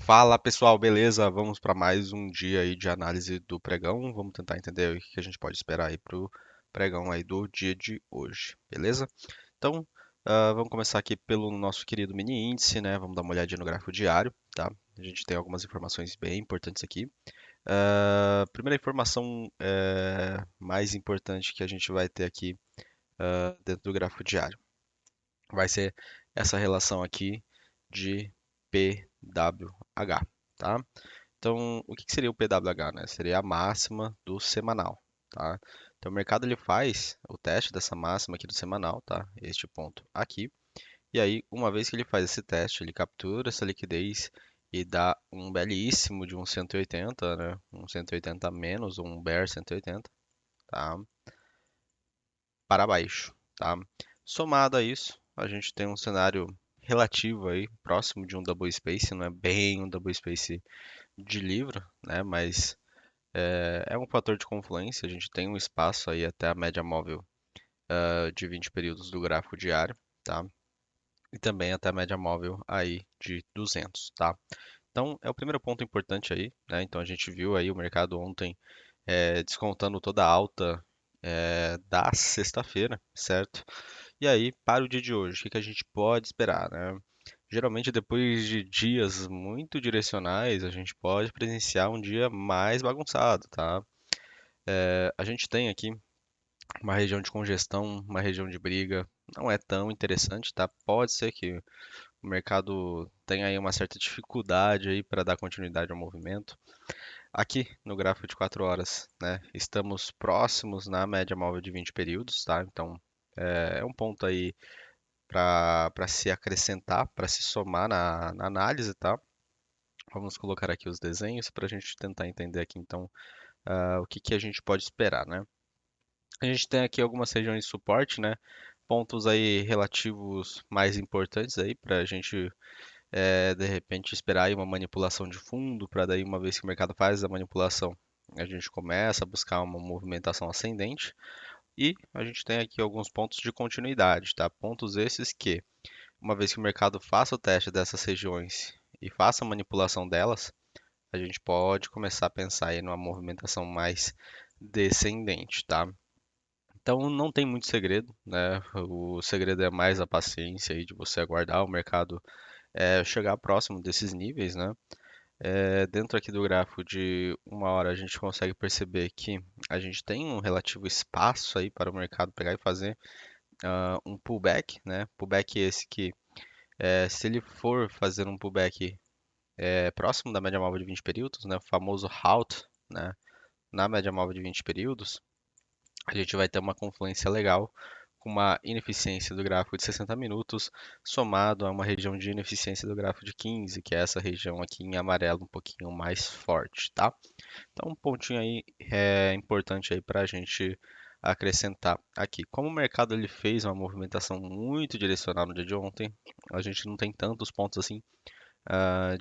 Fala pessoal, beleza? Vamos para mais um dia aí de análise do pregão. Vamos tentar entender o que a gente pode esperar aí pro pregão aí do dia de hoje, beleza? Então, vamos começar aqui pelo nosso querido mini índice, né? Vamos dar uma olhadinha no gráfico diário, tá? A gente tem algumas informações bem importantes aqui. Primeira informação mais importante que a gente vai ter aqui dentro do gráfico diário vai ser essa relação aqui de PWH, tá? Então, o que que seria o PWH, né? Seria a máxima do semanal, tá? Então, o mercado ele faz o teste dessa máxima aqui do semanal, tá? Este ponto aqui. E aí, uma vez que ele faz esse teste, ele captura essa liquidez e dá um belíssimo de um 180, né? Um 180 menos, um bear 180, tá? Para baixo, tá? Somado a isso, a gente tem um cenário relativo aí, próximo de um double space, não é bem um double space de livro, né? Mas é um fator de confluência, a gente tem um espaço aí até a média móvel de 20 períodos do gráfico diário, tá? E também até a média móvel aí de 200, tá? Então, é o primeiro ponto importante aí, né? Então, a gente viu aí o mercado ontem descontando toda a alta da sexta-feira, certo? E aí, para o dia de hoje, o que que a gente pode esperar, né? Geralmente, depois de dias muito direcionais, a gente pode presenciar um dia mais bagunçado, tá? A gente tem aqui uma região de congestão, uma região de briga, não é tão interessante, tá? Pode ser que o mercado tenha aí uma certa dificuldade aí para dar continuidade ao movimento. Aqui no gráfico de 4 horas, né? Estamos próximos na média móvel de 20 períodos, tá? Então é um ponto aí para se acrescentar, para se somar na análise, tá? Vamos colocar aqui os desenhos para a gente tentar entender aqui então o que que a gente pode esperar, né? A gente tem aqui algumas regiões de suporte, né? Pontos aí relativos mais importantes aí para a gente de repente esperar aí uma manipulação de fundo, para daí uma vez que o mercado faz a manipulação, a gente começa a buscar uma movimentação ascendente e a gente tem aqui alguns pontos de continuidade, tá? Pontos esses que, uma vez que o mercado faça o teste dessas regiões e faça a manipulação delas, a gente pode começar a pensar aí numa movimentação mais descendente, tá? Então não tem muito segredo, né? O segredo é mais a paciência aí de você aguardar o mercado chegar próximo desses níveis, né? Dentro aqui do gráfico de uma hora a gente consegue perceber que a gente tem um relativo espaço aí para o mercado pegar e fazer um pullback, né? Pullback esse que se ele for fazer um pullback próximo da média móvel de 20 períodos, né? O famoso halt, né? Na média móvel de 20 períodos, a gente vai ter uma confluência legal com uma ineficiência do gráfico de 60 minutos, somado a uma região de ineficiência do gráfico de 15, que é essa região aqui em amarelo um pouquinho mais forte, tá? Então, um pontinho aí importante aí para a gente acrescentar aqui. Como o mercado ele fez uma movimentação muito direcional no dia de ontem, a gente não tem tantos pontos assim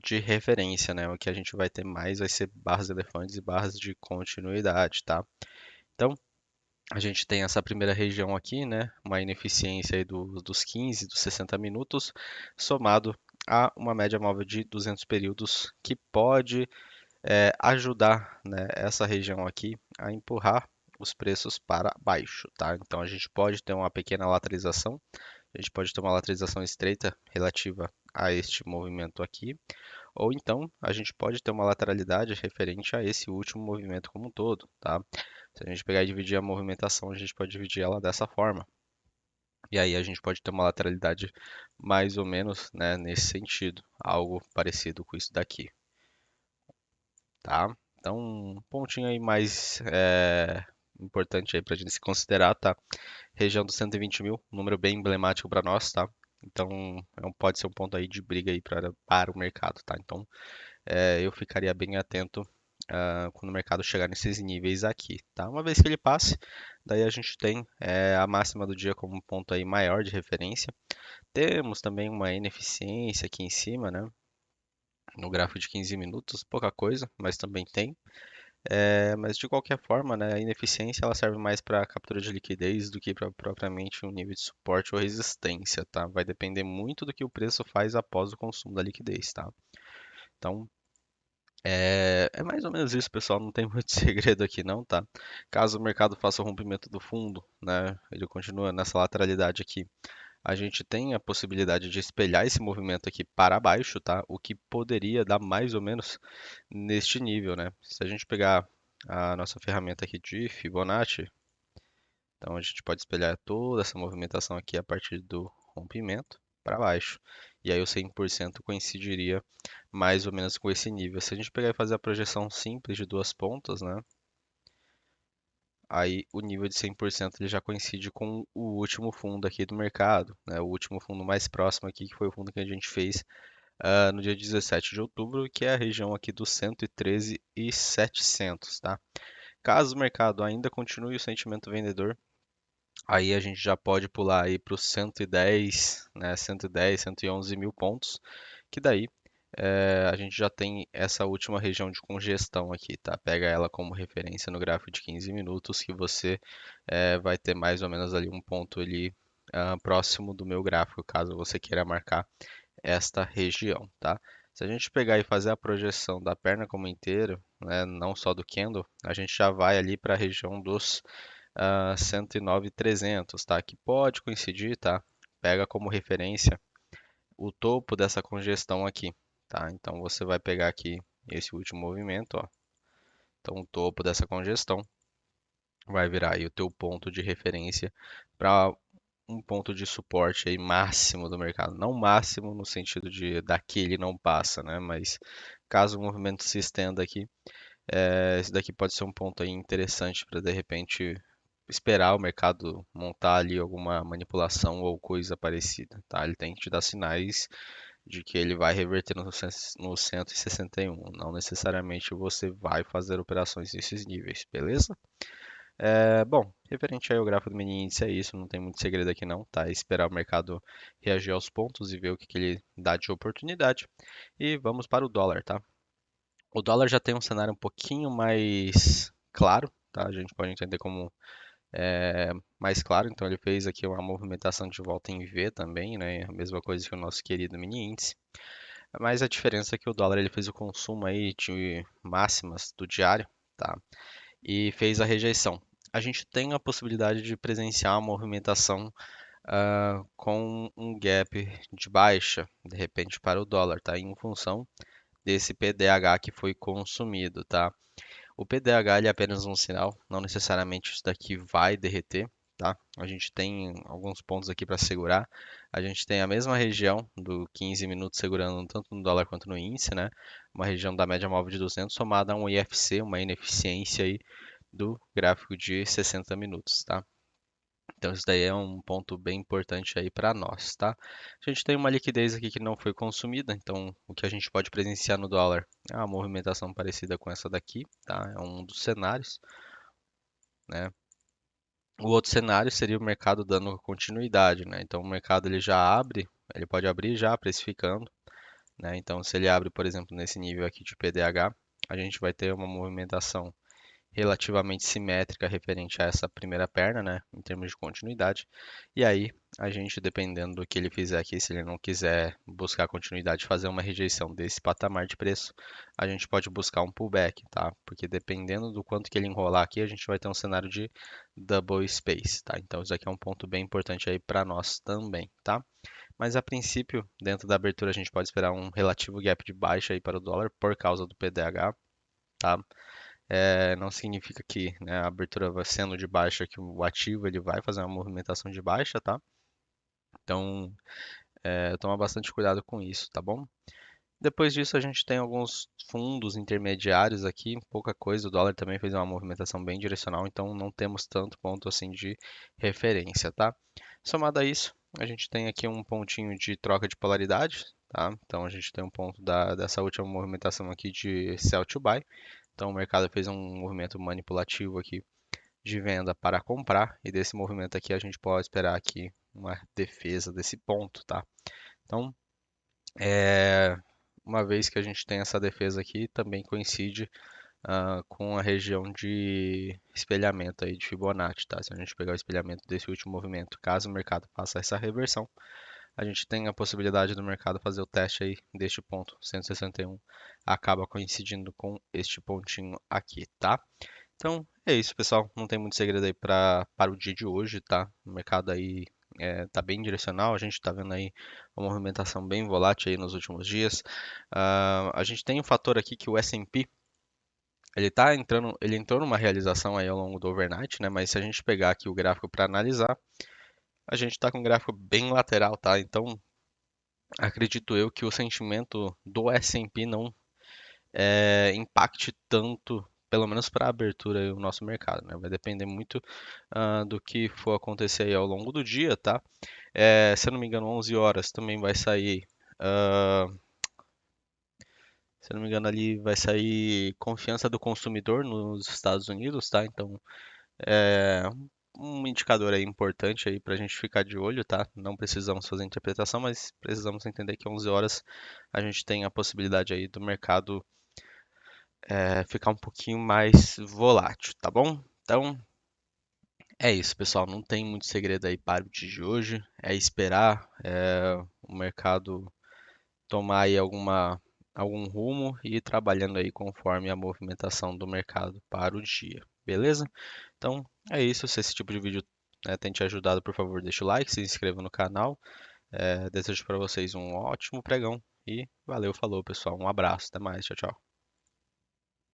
de referência, né? O que a gente vai ter mais vai ser barras de elefantes e barras de continuidade, tá? Então, a gente tem essa primeira região aqui, né? Uma ineficiência aí dos 15, dos 60 minutos, somado a uma média móvel de 200 períodos, que pode ajudar, né, essa região aqui a empurrar os preços para baixo, tá? Então a gente pode ter uma pequena lateralização, a gente pode ter uma lateralização estreita relativa a este movimento aqui, ou então a gente pode ter uma lateralidade referente a esse último movimento como um todo, tá? Se a gente pegar e dividir a movimentação, a gente pode dividir ela dessa forma. E aí a gente pode ter uma lateralidade mais ou menos, né, nesse sentido, algo parecido com isso daqui, tá? Então, um pontinho aí mais importante aí para a gente se considerar, tá? Região dos 120 mil, um número bem emblemático para nós, tá? Então, pode ser um ponto aí de briga aí para o mercado, tá? Então, eu ficaria bem atento quando o mercado chegar nesses níveis aqui, tá? Uma vez que ele passe, daí a gente tem a máxima do dia como um ponto aí maior de referência. Temos também uma ineficiência aqui em cima, né? No gráfico de 15 minutos, pouca coisa, mas também tem. Mas de qualquer forma, né, a ineficiência ela serve mais para captura de liquidez do que para propriamente um nível de suporte ou resistência, tá? Vai depender muito do que o preço faz após o consumo da liquidez, tá? Então, É mais ou menos isso, pessoal. Não tem muito segredo aqui, não, tá? Caso o mercado faça o rompimento do fundo, né? Ele continua nessa lateralidade aqui. A gente tem a possibilidade de espelhar esse movimento aqui para baixo, tá? O que poderia dar mais ou menos neste nível, né? Se a gente pegar a nossa ferramenta aqui de Fibonacci, então a gente pode espelhar toda essa movimentação aqui a partir do rompimento para baixo. E aí o 100% coincidiria mais ou menos com esse nível. Se a gente pegar e fazer a projeção simples de duas pontas, né? Aí o nível de 100% ele já coincide com o último fundo aqui do mercado, né? O último fundo mais próximo aqui, que foi o fundo que a gente fez no dia 17 de outubro, que é a região aqui dos 113.700, tá? Caso o mercado ainda continue o sentimento vendedor, aí a gente já pode pular aí para os 110, né? 110, 111 mil pontos, que daí a gente já tem essa última região de congestão aqui, tá? Pega ela como referência no gráfico de 15 minutos, que você vai ter mais ou menos ali um ponto ali próximo do meu gráfico, caso você queira marcar esta região, tá? Se a gente pegar e fazer a projeção da perna como inteiro, né, não só do candle, a gente já vai ali para a região dos 109.300, tá? Que pode coincidir, tá? Pega como referência o topo dessa congestão aqui, tá? Então você vai pegar aqui esse último movimento, ó. Então o topo dessa congestão vai virar aí o teu ponto de referência para um ponto de suporte aí máximo do mercado. Não máximo no sentido de daqui ele não passa, né? Mas caso o movimento se estenda aqui, esse daqui pode ser um ponto aí interessante para de repente esperar o mercado montar ali alguma manipulação ou coisa parecida, tá? Ele tem que te dar sinais de que ele vai reverter no 161. Não necessariamente você vai fazer operações nesses níveis, beleza? Bom, referente aí ao gráfico do mini índice é isso, não tem muito segredo aqui não, tá? É esperar o mercado reagir aos pontos e ver o que que ele dá de oportunidade. E vamos para o dólar, tá? O dólar já tem um cenário um pouquinho mais claro, tá? A gente pode entender como mais claro, então ele fez aqui uma movimentação de volta em V também, né? A mesma coisa que o nosso querido mini índice. Mas a diferença é que o dólar ele fez o consumo aí de máximas do diário, tá? E fez a rejeição. A gente tem a possibilidade de presenciar uma movimentação com um gap de baixa, de repente, para o dólar, tá? Em função desse PDH que foi consumido, tá? O PDH ele é apenas um sinal, não necessariamente isso daqui vai derreter, tá? A gente tem alguns pontos aqui para segurar. A gente tem a mesma região do 15 minutos segurando tanto no dólar quanto no índice, né? Uma região da média móvel de 200 somada a um IFC, uma ineficiência aí do gráfico de 60 minutos, tá? Então isso daí é um ponto bem importante aí para nós, tá? A gente tem uma liquidez aqui que não foi consumida, então o que a gente pode presenciar no dólar é uma movimentação parecida com essa daqui, tá? É um dos cenários, né? O outro cenário seria o mercado dando continuidade, né? Então o mercado ele já abre, ele pode abrir já precificando, né? Então se ele abre, por exemplo, nesse nível aqui de PDH, a gente vai ter uma movimentação relativamente simétrica referente a essa primeira perna, né, em termos de continuidade. E aí, a gente, dependendo do que ele fizer aqui, se ele não quiser buscar continuidade, fazer uma rejeição desse patamar de preço, a gente pode buscar um pullback, tá? Porque dependendo do quanto que ele enrolar aqui, a gente vai ter um cenário de double space, tá? Então, isso aqui é um ponto bem importante aí para nós também, tá? Mas a princípio, dentro da abertura, a gente pode esperar um relativo gap de baixa aí para o dólar por causa do PDH, tá? Não significa que, né, a abertura vai sendo de baixa que o ativo ele vai fazer uma movimentação de baixa, tá? Então, toma bastante cuidado com isso, tá bom? Depois disso, a gente tem alguns fundos intermediários aqui, pouca coisa. O dólar também fez uma movimentação bem direcional, então não temos tanto ponto assim de referência, tá? Somado a isso, a gente tem aqui um pontinho de troca de polaridade, tá? Então a gente tem um ponto dessa última movimentação aqui de sell to buy. Então o mercado fez um movimento manipulativo aqui de venda para comprar e desse movimento aqui a gente pode esperar aqui uma defesa desse ponto, tá? Então, é, uma vez que a gente tem essa defesa aqui, também coincide com a região de espelhamento aí de Fibonacci, tá? Se a gente pegar o espelhamento desse último movimento, caso o mercado faça essa reversão, a gente tem a possibilidade do mercado fazer o teste aí deste ponto 161, acaba coincidindo com este pontinho aqui, tá? Então é isso, pessoal. Não tem muito segredo aí para o dia de hoje, tá? O mercado aí tá bem direcional. A gente está vendo aí uma movimentação bem volátil aí nos últimos dias. A gente tem um fator aqui que o S&P ele entrou numa realização aí ao longo do overnight, né? Mas se a gente pegar aqui o gráfico para analisar, a gente está com um gráfico bem lateral, tá? Então acredito eu que o sentimento do S&P não impacte tanto, pelo menos para a abertura aí, o nosso mercado, né? Vai depender muito do que for acontecer aí ao longo do dia, tá? Se eu não me engano, 11 horas também vai sair. ah, Se eu não me engano, ali vai sair confiança do consumidor nos Estados Unidos, tá? Então, é um indicador aí importante aí para a gente ficar de olho, tá? Não precisamos fazer interpretação, mas precisamos entender que 11 horas a gente tem a possibilidade aí do mercado ficar um pouquinho mais volátil, tá bom? Então, é isso, pessoal. Não tem muito segredo aí para o dia de hoje. É esperar o mercado tomar aí algum rumo e ir trabalhando aí conforme a movimentação do mercado para o dia, beleza? Então é isso. Se esse tipo de vídeo tem te ajudado, por favor, deixa o like, se inscreva no canal. Desejo para vocês um ótimo pregão e valeu, falou, pessoal. Um abraço, até mais, tchau, tchau.